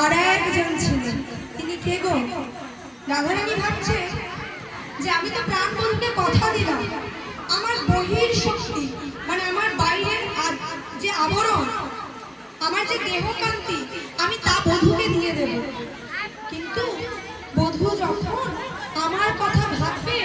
আর একজন ছিলেন, তিনি কে গো? রাধারানী ভাবছে যে আমি তো প্রাণ বন্ধুকে কথা দিলাম, আমার বহির শক্তি মানে আমার বাইরের যে আবরণ, আমার যে দেহকান্তি, আমি তা বধূকে দিয়ে দেব। কিন্তু বধূ যখন আমার কথা ভাববে